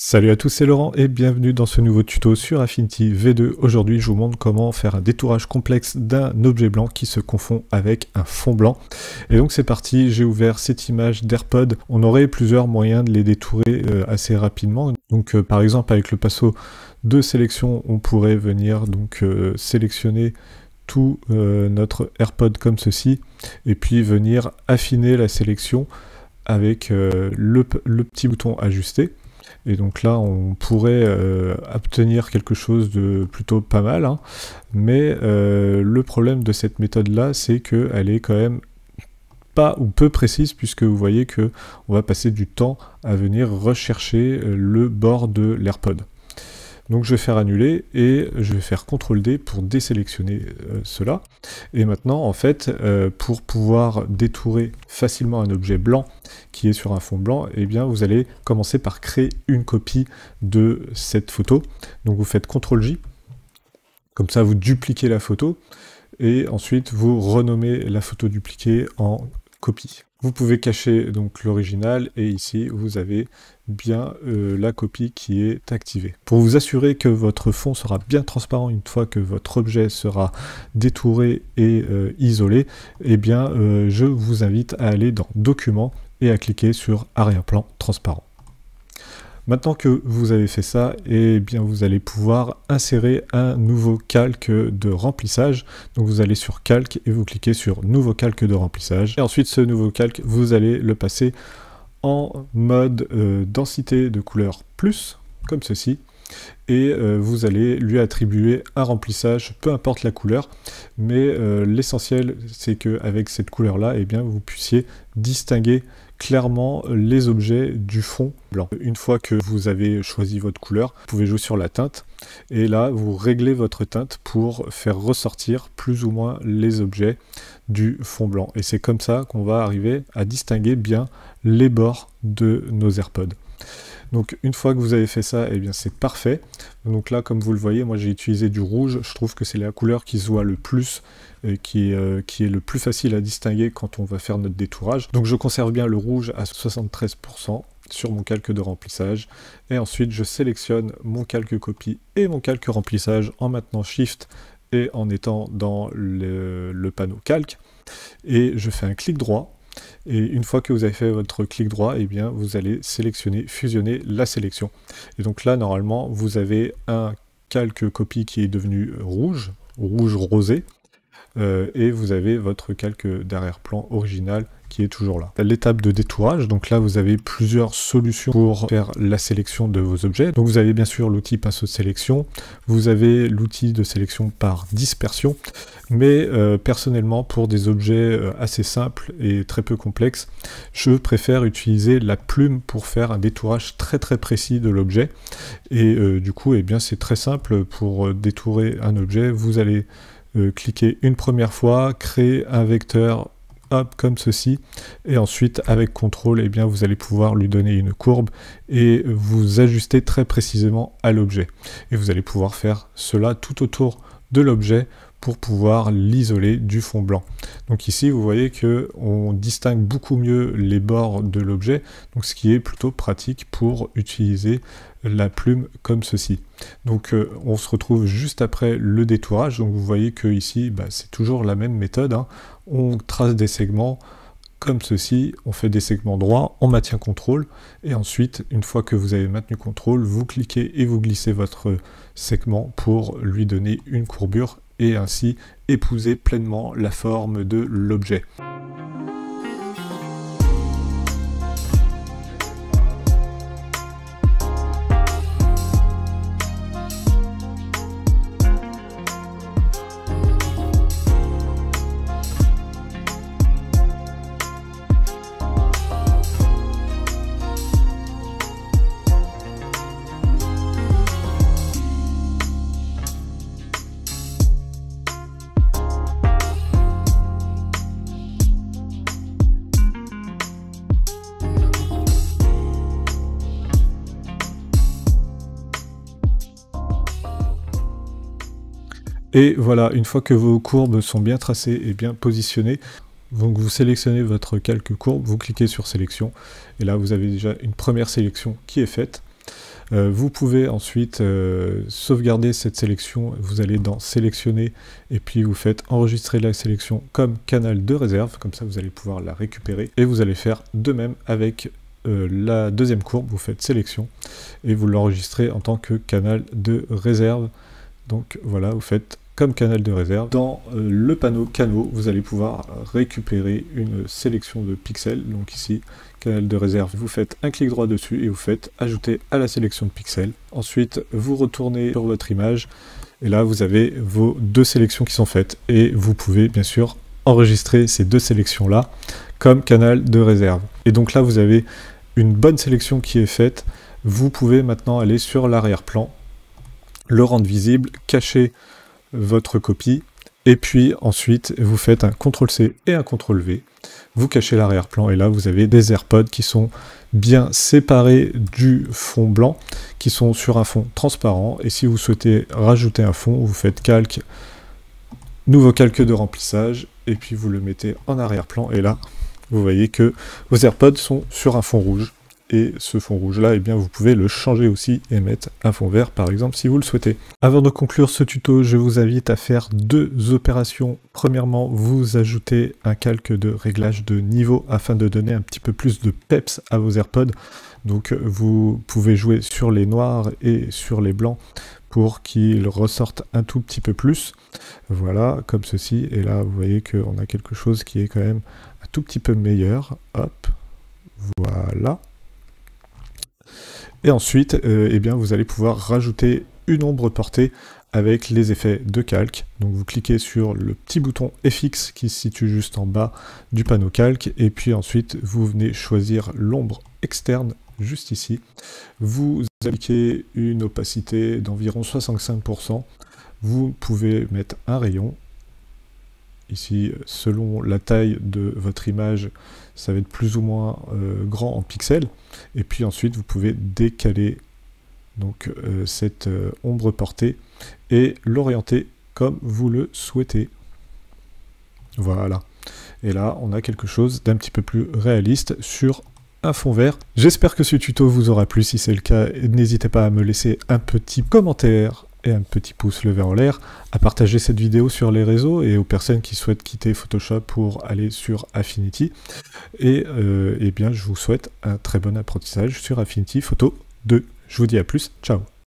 Salut à tous, c'est Laurent et bienvenue dans ce nouveau tuto sur Affinity V2. Aujourd'hui, je vous montre comment faire un détourage complexe d'un objet blanc qui se confond avec un fond blanc. Et donc c'est parti, j'ai ouvert cette image d'AirPod. On aurait plusieurs moyens de les détourer assez rapidement. Donc par exemple avec le pinceau de sélection, on pourrait venir donc sélectionner tout notre AirPod comme ceci et puis venir affiner la sélection avec le petit bouton ajuster. Et donc là, on pourrait obtenir quelque chose de plutôt pas mal, hein. Mais le problème de cette méthode-là, c'est qu'elle est quand même pas ou peu précise, puisque vous voyez que on va passer du temps à venir rechercher le bord de l'AirPod. Donc je vais faire annuler et je vais faire CTRL D pour désélectionner cela. Et maintenant, en fait, pour pouvoir détourer facilement un objet blanc qui est sur un fond blanc, eh bien vous allez commencer par créer une copie de cette photo. Donc vous faites CTRL J, comme ça vous dupliquez la photo, et ensuite vous renommez la photo dupliquée en copie. Vous pouvez cacher donc l'original et ici vous avez bien la copie qui est activée. Pour vous assurer que votre fond sera bien transparent une fois que votre objet sera détouré et isolé, eh bien je vous invite à aller dans Documents et à cliquer sur Arrière-plan transparent. Maintenant que vous avez fait ça, eh bien vous allez pouvoir insérer un nouveau calque de remplissage. Donc vous allez sur Calque et vous cliquez sur Nouveau calque de remplissage. Et ensuite ce nouveau calque, vous allez le passer en mode densité de couleur plus, comme ceci. Et vous allez lui attribuer un remplissage, peu importe la couleur, mais l'essentiel c'est qu'avec cette couleur là, eh bien vous puissiez distinguer clairement les objets du fond blanc. Une fois que vous avez choisi votre couleur, vous pouvez jouer sur la teinte, et là vous réglez votre teinte pour faire ressortir plus ou moins les objets du fond blanc. Et c'est comme ça qu'on va arriver à distinguer bien les bords de nos AirPods. Donc une fois que vous avez fait ça, eh bien c'est parfait. Donc là, comme vous le voyez, moi j'ai utilisé du rouge. Je trouve que c'est la couleur qui se voit le plus, qui est le plus facile à distinguer quand on va faire notre détourage. Donc je conserve bien le rouge à 73% sur mon calque de remplissage. Et ensuite, je sélectionne mon calque copie et mon calque remplissage en maintenant Shift et en étant dans le panneau calque. Et je fais un clic droit. Et une fois que vous avez fait votre clic droit, eh bien vous allez sélectionner, fusionner la sélection. Et donc là, normalement, vous avez un calque copie qui est devenu rouge, rouge rosé, et vous avez votre calque d'arrière-plan original qui est toujours là. L'étape de détourage, donc là vous avez plusieurs solutions pour faire la sélection de vos objets. Donc vous avez bien sûr l'outil pinceau de sélection, vous avez l'outil de sélection par dispersion, mais personnellement pour des objets assez simples et très peu complexes, je préfère utiliser la plume pour faire un détourage très précis de l'objet. Et du coup, eh bien c'est très simple pour détourer un objet. Vous allez cliquer une première fois, créer un vecteur, hop, comme ceci, et ensuite avec CTRL, eh bien vous allez pouvoir lui donner une courbe et vous ajuster très précisément à l'objet. Et vous allez pouvoir faire cela tout autour de l'objet pour pouvoir l'isoler du fond blanc. Donc ici vous voyez que on distingue beaucoup mieux les bords de l'objet, donc ce qui est plutôt pratique pour utiliser la plume comme ceci. Donc on se retrouve juste après le détourage. Donc vous voyez que ici c'est toujours la même méthode, hein. On trace des segments comme ceci, on fait des segments droits, on maintient CTRL, et ensuite, une fois que vous avez maintenu CTRL, vous cliquez et vous glissez votre segment pour lui donner une courbure et ainsi épouser pleinement la forme de l'objet. Et voilà, une fois que vos courbes sont bien tracées et bien positionnées, donc vous sélectionnez votre calque courbe, vous cliquez sur sélection, et là vous avez déjà une première sélection qui est faite. Vous pouvez ensuite sauvegarder cette sélection, vous allez dans sélectionner et puis vous faites enregistrer la sélection comme canal de réserve, comme ça vous allez pouvoir la récupérer et vous allez faire de même avec la deuxième courbe, vous faites sélection et vous l'enregistrez en tant que canal de réserve. Donc voilà, vous faites comme canal de réserve. Dans le panneau canaux, vous allez pouvoir récupérer une sélection de pixels. Donc ici, canal de réserve, vous faites un clic droit dessus et vous faites ajouter à la sélection de pixels. Ensuite, vous retournez sur votre image et là, vous avez vos deux sélections qui sont faites. Et vous pouvez bien sûr enregistrer ces deux sélections-là comme canal de réserve. Et donc là, vous avez une bonne sélection qui est faite. Vous pouvez maintenant aller sur l'arrière-plan, le rendre visible, cacher votre copie, et puis ensuite vous faites un CTRL-C et un CTRL-V, vous cachez l'arrière-plan, et là vous avez des AirPods qui sont bien séparés du fond blanc, qui sont sur un fond transparent, et si vous souhaitez rajouter un fond, vous faites calque, nouveau calque de remplissage, et puis vous le mettez en arrière-plan, et là vous voyez que vos AirPods sont sur un fond rouge. Et ce fond rouge là, eh bien, vous pouvez le changer aussi et mettre un fond vert par exemple si vous le souhaitez. Avant de conclure ce tuto, je vous invite à faire deux opérations. Premièrement, vous ajoutez un calque de réglage de niveau afin de donner un petit peu plus de peps à vos AirPods. Donc vous pouvez jouer sur les noirs et sur les blancs pour qu'ils ressortent un tout petit peu plus. Voilà, comme ceci. Et là, vous voyez qu'on a quelque chose qui est quand même un tout petit peu meilleur. Hop, voilà. Et ensuite, eh bien, vous allez pouvoir rajouter une ombre portée avec les effets de calque. Donc vous cliquez sur le petit bouton FX qui se situe juste en bas du panneau calque, et puis ensuite vous venez choisir l'ombre externe juste ici. Vous appliquez une opacité d'environ 65%. Vous pouvez mettre un rayon. Ici, selon la taille de votre image, ça va être plus ou moins grand en pixels. Et puis ensuite, vous pouvez décaler donc, cette ombre portée et l'orienter comme vous le souhaitez. Voilà. Et là, on a quelque chose d'un petit peu plus réaliste sur un fond vert. J'espère que ce tuto vous aura plu. Si c'est le cas, n'hésitez pas à me laisser un petit commentaire et un petit pouce levé en l'air, à partager cette vidéo sur les réseaux et aux personnes qui souhaitent quitter Photoshop pour aller sur Affinity. Et eh bien, je vous souhaite un très bon apprentissage sur Affinity Photo 2. Je vous dis à plus, ciao.